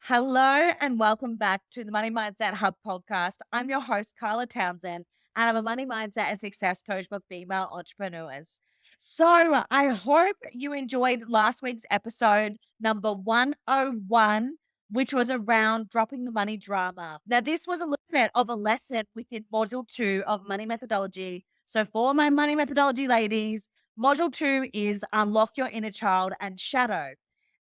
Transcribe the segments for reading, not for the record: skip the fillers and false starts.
Hello and welcome back to the Money Mindset Hub podcast. I'm your host, Carla Townsend, and I'm a money mindset and success coach for female entrepreneurs. So I hope you enjoyed last week's episode number 101, which was around dropping the money drama. Now, this was a little bit of a lesson within module 2 of money methodology. So for my money methodology ladies, module 2 is unlock your inner child and shadow.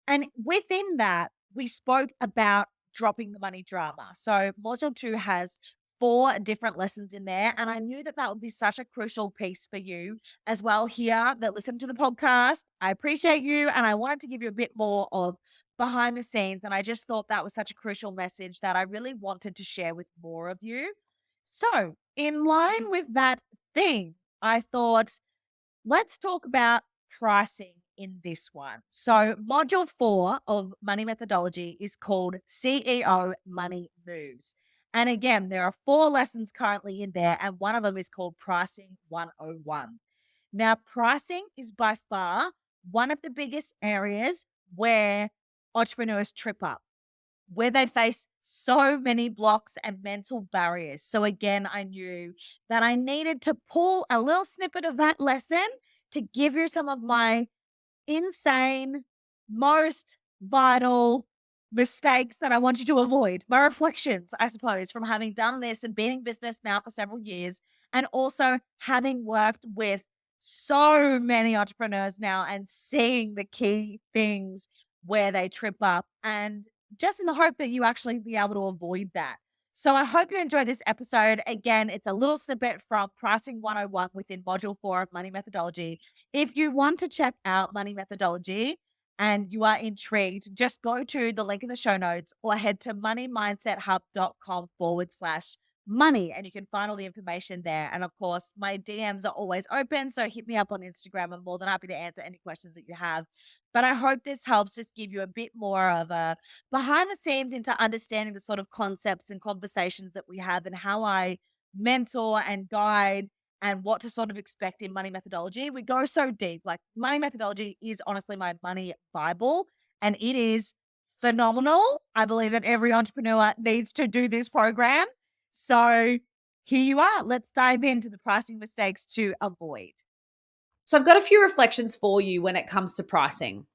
And within that, we spoke about dropping the money drama. So module 2 has 4 different lessons in there. And I knew that that would be such a crucial piece for you as well here that listen to the podcast. I appreciate you. And I wanted to give you a bit more of behind the scenes. And I just thought that was such a crucial message that I really wanted to share with more of you. So in line with that thing, I thought, let's talk about pricing in this one. So, module 4 of money methodology is called CEO Money Moves. And again, there are 4 lessons currently in there, and one of them is called Pricing 101. Now, pricing is by far one of the biggest areas where entrepreneurs trip up, where they face so many blocks and mental barriers. So again, I knew that I needed to pull a little snippet of that lesson to give you some of my insane, most vital mistakes that I want you to avoid. My reflections, I suppose, from having done this and been in business now for several years, and also having worked with so many entrepreneurs now and seeing the key things where they trip up, and just in the hope that you actually be able to avoid that. So I hope you enjoyed this episode. Again, it's a little snippet from Pricing 101 within Module 4 of Money Methodology. If you want to check out Money Methodology and you are intrigued, just go to the link in the show notes or head to moneymindsethub.com/money and you can find all the information there. And of course, my DMs are always open. So hit me up on Instagram. I'm more than happy to answer any questions that you have. But I hope this helps just give you a bit more of a behind the scenes into understanding the sort of concepts and conversations that we have and how I mentor and guide and what to sort of expect in money methodology. We go so deep. Like money methodology is honestly my money Bible and it is phenomenal. I believe that every entrepreneur needs to do this program. So here you are. Let's dive into the pricing mistakes to avoid. So I've got a few reflections for you when it comes to pricing.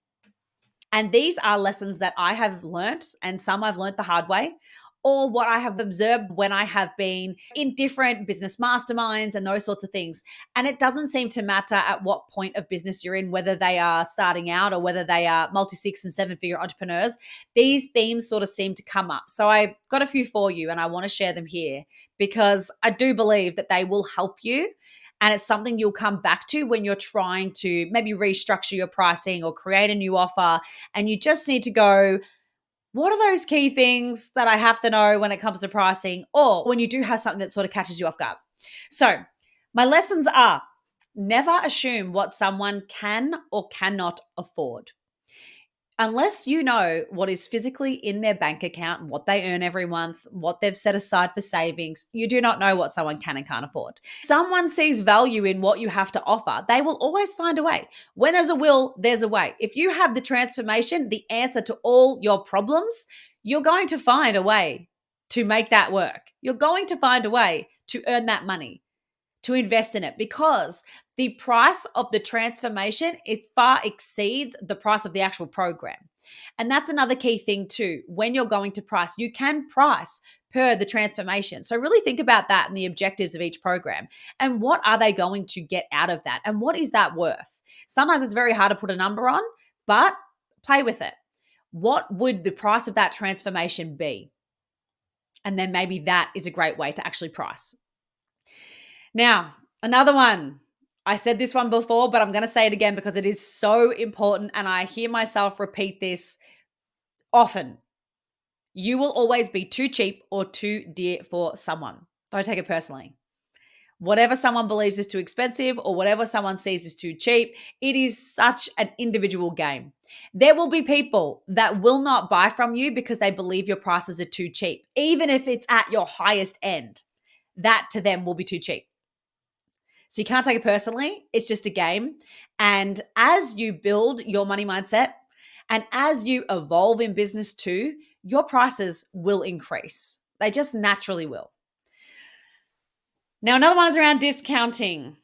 And these are lessons that I have learnt, and some I've learnt the hard way, or what I have observed when I have been in different business masterminds and those sorts of things. And it doesn't seem to matter at what point of business you're in, whether they are starting out or whether they are multi 6 and 7-figure entrepreneurs. These themes sort of seem to come up. So I've got a few for you and I want to share them here because I do believe that they will help you. And it's something you'll come back to when you're trying to maybe restructure your pricing or create a new offer. And you just need to go, what are those key things that I have to know when it comes to pricing, or when you do have something that sort of catches you off guard? So, my lessons are never assume what someone can or cannot afford. Unless you know what is physically in their bank account and what they earn every month, what they've set aside for savings, you do not know what someone can and can't afford. Someone sees value in what you have to offer, they will always find a way. When there's a will, there's a way. If you have the transformation, the answer to all your problems, you're going to find a way to make that work. You're going to find a way to earn that money, to invest in it, because the price of the transformation, it far exceeds the price of the actual program. And that's another key thing too. When you're going to price, you can price per the transformation. So really think about that and the objectives of each program and what are they going to get out of that and what is that worth? Sometimes it's very hard to put a number on, but play with it. What would the price of that transformation be? And then maybe that is a great way to actually price. Now, another one. I said this one before, but I'm going to say it again because it is so important and I hear myself repeat this often. You will always be too cheap or too dear for someone. Don't take it personally. Whatever someone believes is too expensive or whatever someone sees is too cheap, it is such an individual game. There will be people that will not buy from you because they believe your prices are too cheap, even if it's at your highest end. That to them will be too cheap. So you can't take it personally. It's just a game. And as you build your money mindset, And as you evolve in business too, your prices will increase. They just naturally will. Now, another one is around discounting.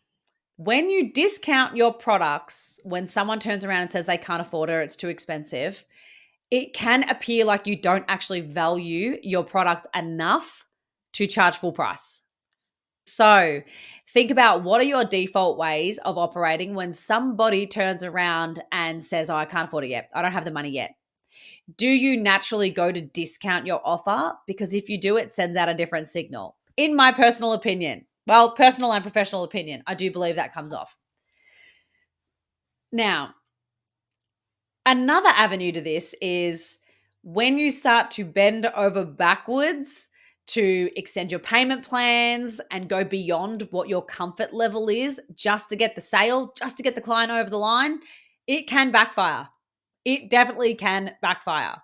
When you discount your products, when someone turns around and says they can't afford it or it's too expensive, it can appear like you don't actually value your product enough to charge full price. So think about, what are your default ways of operating when somebody turns around and says, oh, I can't afford it yet. I don't have the money yet. Do you naturally go to discount your offer? Because if you do, it sends out a different signal. In my personal opinion, well, personal and professional opinion, I do believe that comes off. Now, another avenue to this is when you start to bend over backwards to extend your payment plans and go beyond what your comfort level is just to get the sale, just to get the client over the line, it can backfire. It definitely can backfire.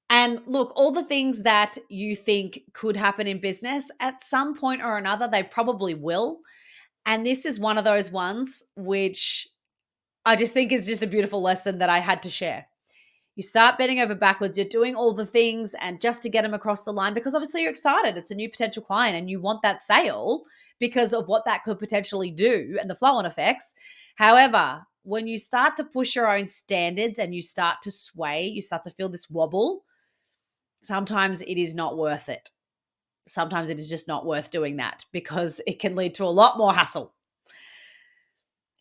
And look, all the things that you think could happen in business, at some point or another, they probably will. And this is one of those ones which I just think is just a beautiful lesson that I had to share. You start bending over backwards, you're doing all the things and just to get them across the line, because obviously you're excited. It's a new potential client and you want that sale because of what that could potentially do and the flow-on effects. However, when you start to push your own standards and you start to sway, you start to feel this wobble, sometimes it is not worth it. Sometimes it is just not worth doing that because it can lead to a lot more hassle.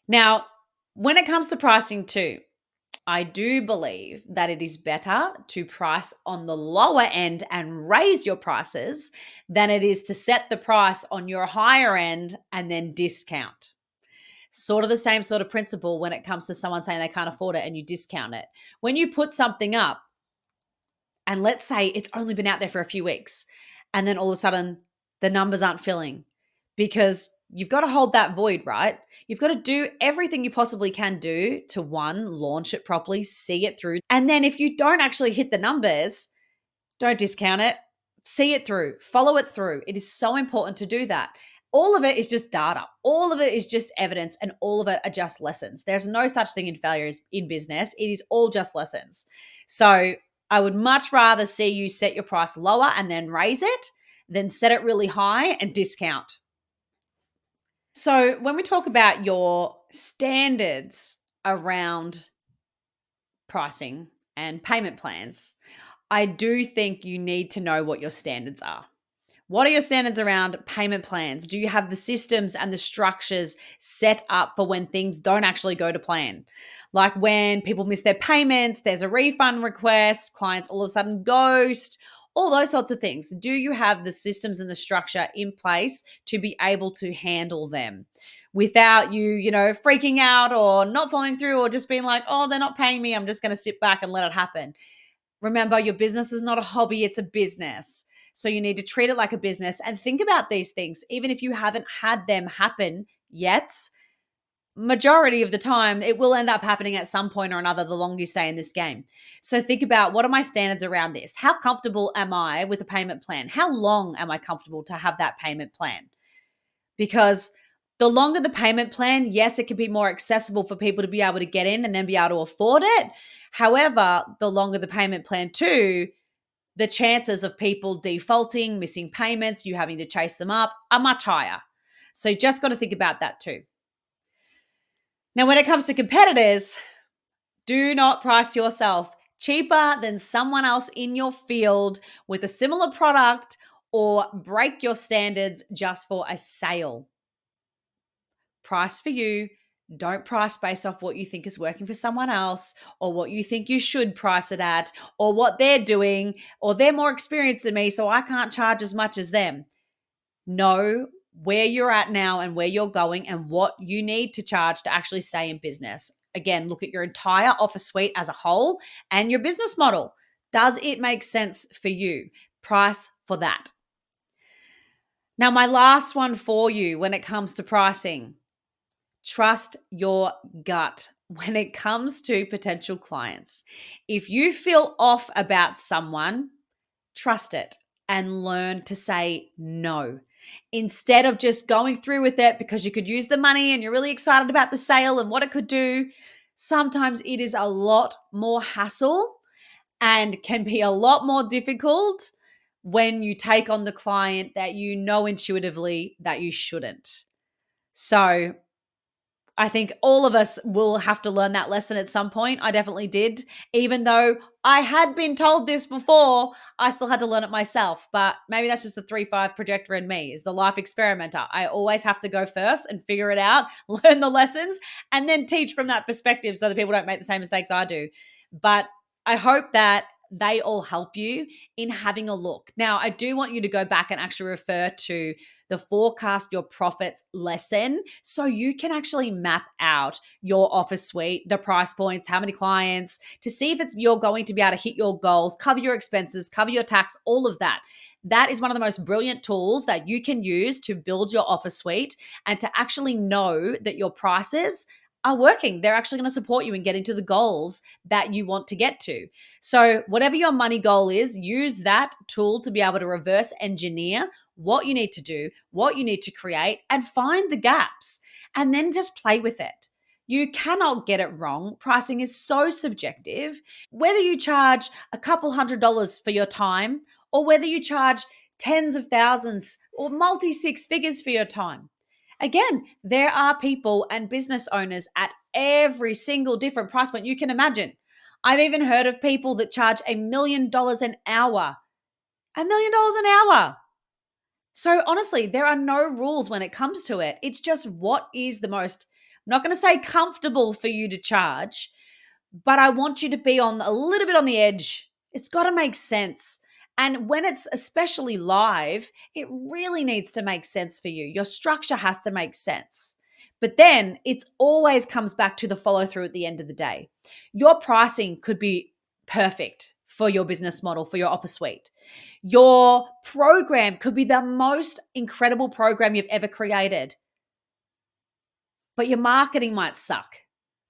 Now, when it comes to pricing too, I do believe that it is better to price on the lower end and raise your prices than it is to set the price on your higher end and then discount. Sort of the same sort of principle when it comes to someone saying they can't afford it and you discount it. When you put something up, and let's say it's only been out there for a few weeks, and then all of a sudden the numbers aren't filling, because you've got to hold that void, right? You've got to do everything you possibly can do to, one, launch it properly, see it through. And then if you don't actually hit the numbers, don't discount it. See it through, follow it through. It is so important to do that. All of it is just data. All of it is just evidence, and all of it are just lessons. There's no such thing in failures in business. It is all just lessons. So I would much rather see you set your price lower and then raise it than set it really high and discount. So when we talk about your standards around pricing and payment plans, I do think you need to know what your standards are. What are your standards around payment plans? Do you have the systems and the structures set up for when things don't actually go to plan? Like when people miss their payments, there's a refund request, clients all of a sudden ghost, all those sorts of things. Do you have the systems and the structure in place to be able to handle them without you, freaking out or not following through or just being like, oh, they're not paying me, I'm just going to sit back and let it happen? Remember, your business is not a hobby, it's a business. So you need to treat it like a business and think about these things. Even if you haven't had them happen yet, majority of the time, it will end up happening at some point or another the longer you stay in this game. So think about, what are my standards around this? How comfortable am I with a payment plan? How long am I comfortable to have that payment plan? Because the longer the payment plan, yes, it can be more accessible for people to be able to get in and then be able to afford it. However, the longer the payment plan too, the chances of people defaulting, missing payments, you having to chase them up are much higher. So you just got to think about that too. Now, when it comes to competitors, do not price yourself cheaper than someone else in your field with a similar product, or break your standards just for a sale. Price for you. Don't price based off what you think is working for someone else, or what you think you should price it at, or what they're doing, or they're more experienced than me, so I can't charge as much as them. Know where you're at now and where you're going and what you need to charge to actually stay in business. Again, look at your entire offer suite as a whole and your business model. Does it make sense for you? Price for that. Now, my last one for you when it comes to pricing: trust your gut when it comes to potential clients. If you feel off about someone, trust it and learn to say no. Instead of just going through with it because you could use the money and you're really excited about the sale and what it could do, sometimes it is a lot more hassle and can be a lot more difficult when you take on the client that you know intuitively that you shouldn't. So I think all of us will have to learn that lesson at some point. I definitely did. Even though I had been told this before, I still had to learn it myself. But maybe that's just the 3-5 projector in me, is the life experimenter. I always have to go first and figure it out, learn the lessons, and then teach from that perspective so that people don't make the same mistakes I do. But I hope that they all help you in having a look. Now, I do want you to go back and actually refer to the forecast your profits lesson so you can actually map out your office suite, the price points, how many clients, to see if you're going to be able to hit your goals, cover your expenses, cover your tax, all of that. That is one of the most brilliant tools that you can use to build your office suite and to actually know that your prices are working. They're actually going to support you in getting to the goals that you want to get to. So, whatever your money goal is, use that tool to be able to reverse engineer what you need to do, what you need to create, and find the gaps, and then just play with it. You cannot get it wrong. Pricing is so subjective. Whether you charge a couple $100s for your time, or whether you charge tens of thousands or multi six figures for your time. Again, there are people and business owners at every single different price point you can imagine. I've even heard of people that charge $1 million an hour. $1 million an hour. So honestly, there are no rules when it comes to it. It's just what is the most, I'm not going to say comfortable for you to charge, but I want you to be on a little bit on the edge. It's got to make sense. And when it's especially live, it really needs to make sense for you. Your structure has to make sense. But then it always comes back to the follow through at the end of the day. Your pricing could be perfect for your business model, for your office suite. Your program could be the most incredible program you've ever created, but your marketing might suck.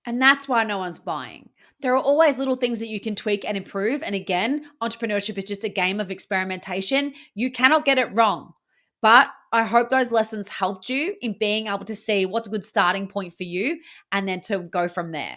And that's why no one's buying. There are always little things that you can tweak and improve. And again, entrepreneurship is just a game of experimentation. You cannot get it wrong. But I hope those lessons helped you in being able to see what's a good starting point for you and then to go from there.